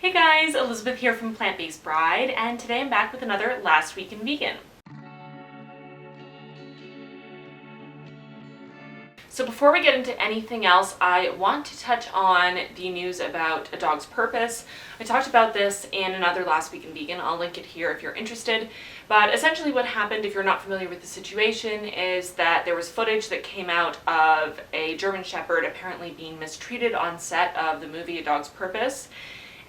Hey guys, Elizabeth here from Plant-Based Bride, and today I'm back with another Last Week in Vegan. So before we get into anything else, I want to touch on the news about a dog's purpose. I talked about this in another Last Week in Vegan. I'll link it here if you're interested. But essentially what happened, if you're not familiar with the situation, is that there was footage that came out of a German Shepherd apparently being mistreated on set of the movie A Dog's Purpose.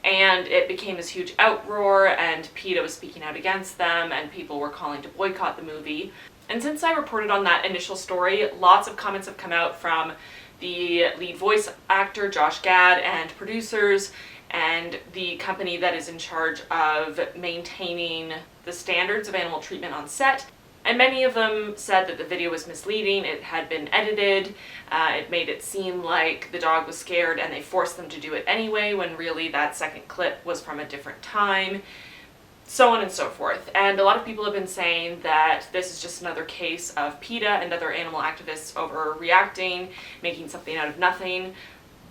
And it became this huge outroar, and PETA was speaking out against them, and people were calling to boycott the movie. And since I reported on that initial story, lots of comments have come out from the lead voice actor, Josh Gad, and producers, and the company that is in charge of maintaining the standards of animal treatment on set. And many of them said that the video was misleading, it had been edited, it made it seem like the dog was scared and they forced them to do it anyway, when really that second clip was from a different time, so on and so forth. And a lot of people have been saying that this is just another case of PETA and other animal activists overreacting, making something out of nothing.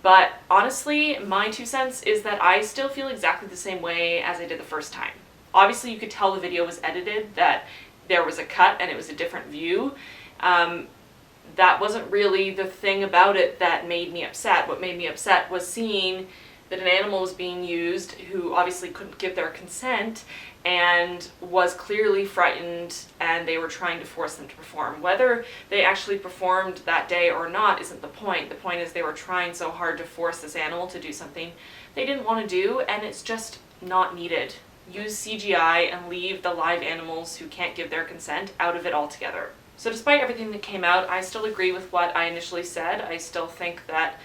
But honestly, my 2 cents is that I still feel exactly the same way as I did the first time. Obviously you could tell the video was edited, that there was a cut and it was a different view. That wasn't really the thing about it that made me upset. What made me upset was seeing that an animal was being used who obviously couldn't give their consent and was clearly frightened, and they were trying to force them to perform. Whether they actually performed that day or not isn't the point. The point is they were trying so hard to force this animal to do something they didn't want to do, and it's just not needed. Use CGI and leave the live animals who can't give their consent out of it altogether. So despite everything that came out, I still agree with what I initially said. I still think that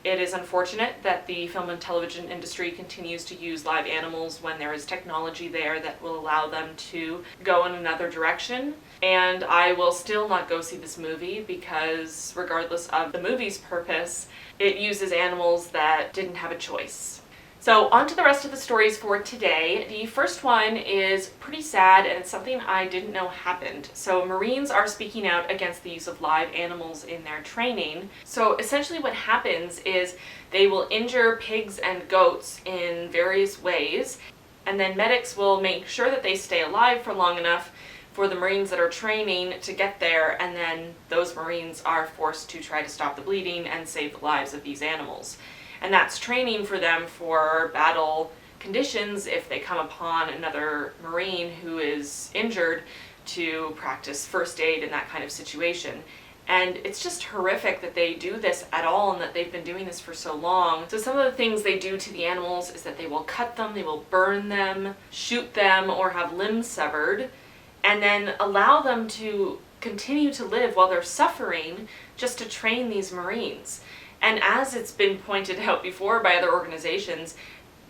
it is unfortunate that the film and television industry continues to use live animals when there is technology there that will allow them to go in another direction. And I will still not go see this movie because regardless of the movie's purpose, it uses animals that didn't have a choice. So on to the rest of the stories for today. The first one is pretty sad, and it's something I didn't know happened. So Marines are speaking out against the use of live animals in their training. So essentially what happens is they will injure pigs and goats in various ways, and then medics will make sure that they stay alive for long enough for the Marines that are training to get there, and then those Marines are forced to try to stop the bleeding and save the lives of these animals. And that's training for them for battle conditions if they come upon another Marine who is injured, to practice first aid in that kind of situation. And it's just horrific that they do this at all and that they've been doing this for so long. So some of the things they do to the animals is that they will cut them, they will burn them, shoot them, or have limbs severed, and then allow them to continue to live while they're suffering just to train these Marines. And as it's been pointed out before by other organizations,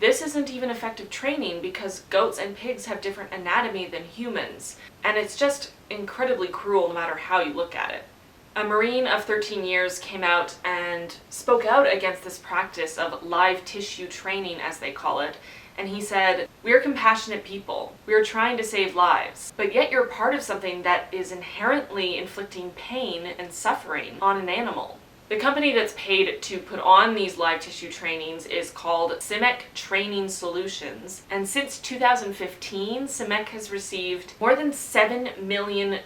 this isn't even effective training because goats and pigs have different anatomy than humans. And it's just incredibly cruel no matter how you look at it. A Marine of 13 years came out and spoke out against this practice of live tissue training, as they call it. And he said, "We're compassionate people. We're trying to save lives. But yet you're part of something that is inherently inflicting pain and suffering on an animal." The company that's paid to put on these live tissue trainings is called CIMEC Training Solutions, and since 2015, CIMEC has received more than $7 million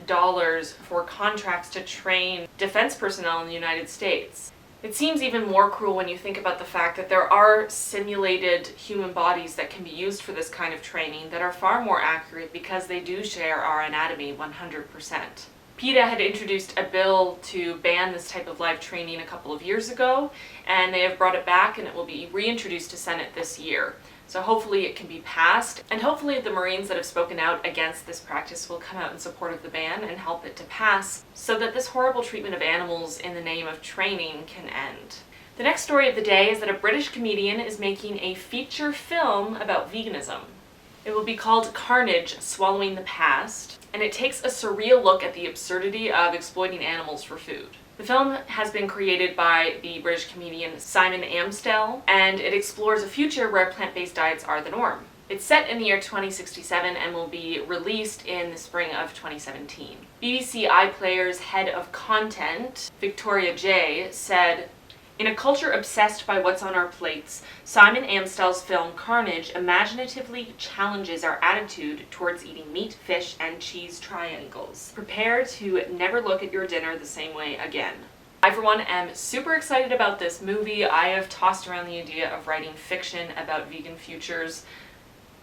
for contracts to train defense personnel in the United States. It seems even more cruel when you think about the fact that there are simulated human bodies that can be used for this kind of training that are far more accurate because they do share our anatomy 100%. PETA had introduced a bill to ban this type of live training a couple of years ago, and they have brought it back and it will be reintroduced to Senate this year. So hopefully it can be passed, and hopefully the Marines that have spoken out against this practice will come out in support of the ban and help it to pass so that this horrible treatment of animals in the name of training can end. The next story of the day is that a British comedian is making a feature film about veganism. It will be called Carnage: Swallowing the Past, and it takes a surreal look at the absurdity of exploiting animals for food. The film has been created by the British comedian Simon Amstell, and it explores a future where plant-based diets are the norm. It's set in the year 2067 and will be released in the spring of 2017. BBC iPlayer's head of content, Victoria J, said, In a culture obsessed by what's on our plates, Simon Amstell's film Carnage imaginatively challenges our attitude towards eating meat, fish, and cheese triangles. Prepare to never look at your dinner the same way again. I, for one, am super excited about this movie. I have tossed around the idea of writing fiction about vegan futures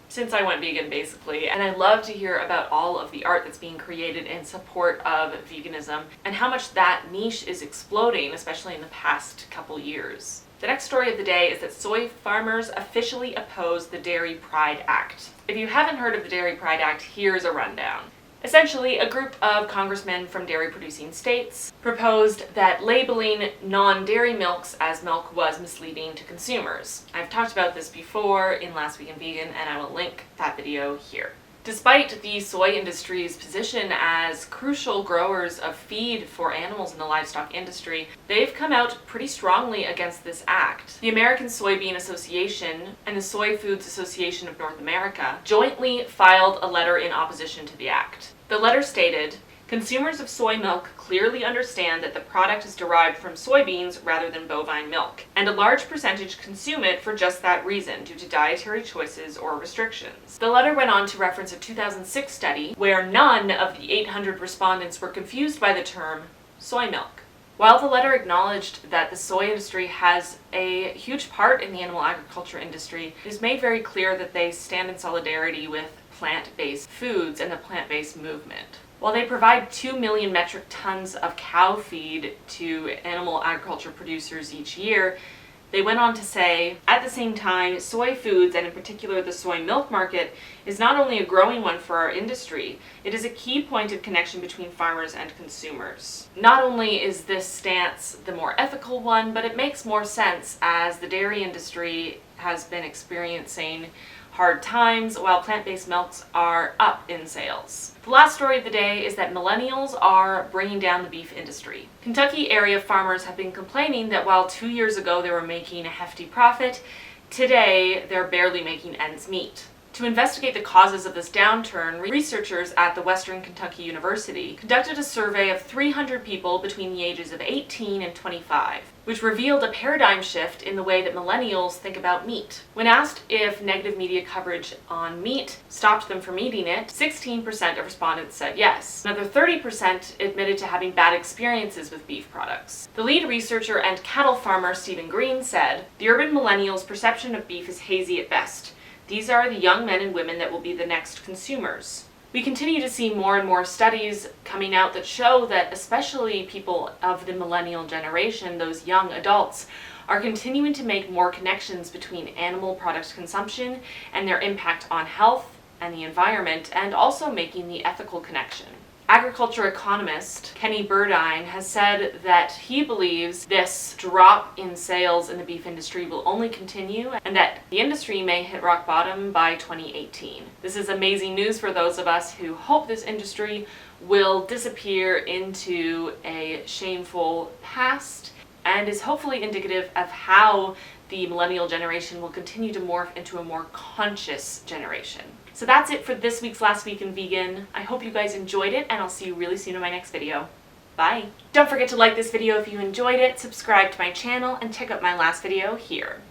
since I went vegan, basically, and I love to hear about all of the art that's being created in support of veganism and how much that niche is exploding, especially in the past couple years. The next story of the day is that soy farmers officially oppose the Dairy Pride Act. If you haven't heard of the Dairy Pride Act, here's a rundown. Essentially, a group of congressmen from dairy-producing states proposed that labeling non-dairy milks as milk was misleading to consumers. I've talked about this before in Last Week in Vegan, and I will link that video here. Despite the soy industry's position as crucial growers of feed for animals in the livestock industry, they've come out pretty strongly against this act. The American Soybean Association and the Soy Foods Association of North America jointly filed a letter in opposition to the act. The letter stated, "Consumers of soy milk clearly understand that the product is derived from soybeans rather than bovine milk, and a large percentage consume it for just that reason, due to dietary choices or restrictions." The letter went on to reference a 2006 study where none of the 800 respondents were confused by the term soy milk. While the letter acknowledged that the soy industry has a huge part in the animal agriculture industry, it is made very clear that they stand in solidarity with plant-based foods and the plant-based movement. While they provide 2 million metric tons of cow feed to animal agriculture producers each year, they went on to say, at the same time, soy foods, and in particular the soy milk market, is not only a growing one for our industry, it is a key point of connection between farmers and consumers. Not only is this stance the more ethical one, but it makes more sense as the dairy industry has been experiencing hard times while plant-based milks are up in sales. The last story of the day is that millennials are bringing down the beef industry. Kentucky area farmers have been complaining that while 2 years ago they were making a hefty profit, today they're barely making ends meet. To investigate the causes of this downturn, researchers at the Western Kentucky University conducted a survey of 300 people between the ages of 18 and 25, which revealed a paradigm shift in the way that millennials think about meat. When asked if negative media coverage on meat stopped them from eating it, 16% of respondents said yes. Another 30% admitted to having bad experiences with beef products. The lead researcher and cattle farmer Stephen Green said, "The urban millennials' perception of beef is hazy at best. These are the young men and women that will be the next consumers." We continue to see more and more studies coming out that show that especially people of the millennial generation, those young adults, are continuing to make more connections between animal product consumption and their impact on health and the environment, and also making the ethical connection. Agriculture economist Kenny Burdine has said that he believes this drop in sales in the beef industry will only continue and that the industry may hit rock bottom by 2018. This is amazing news for those of us who hope this industry will disappear into a shameful past, and is hopefully indicative of how the millennial generation will continue to morph into a more conscious generation. So that's it for this week's Last Week in Vegan. I hope you guys enjoyed it, and I'll see you really soon in my next video. Bye! Don't forget to like this video if you enjoyed it, subscribe to my channel, and check out my last video here.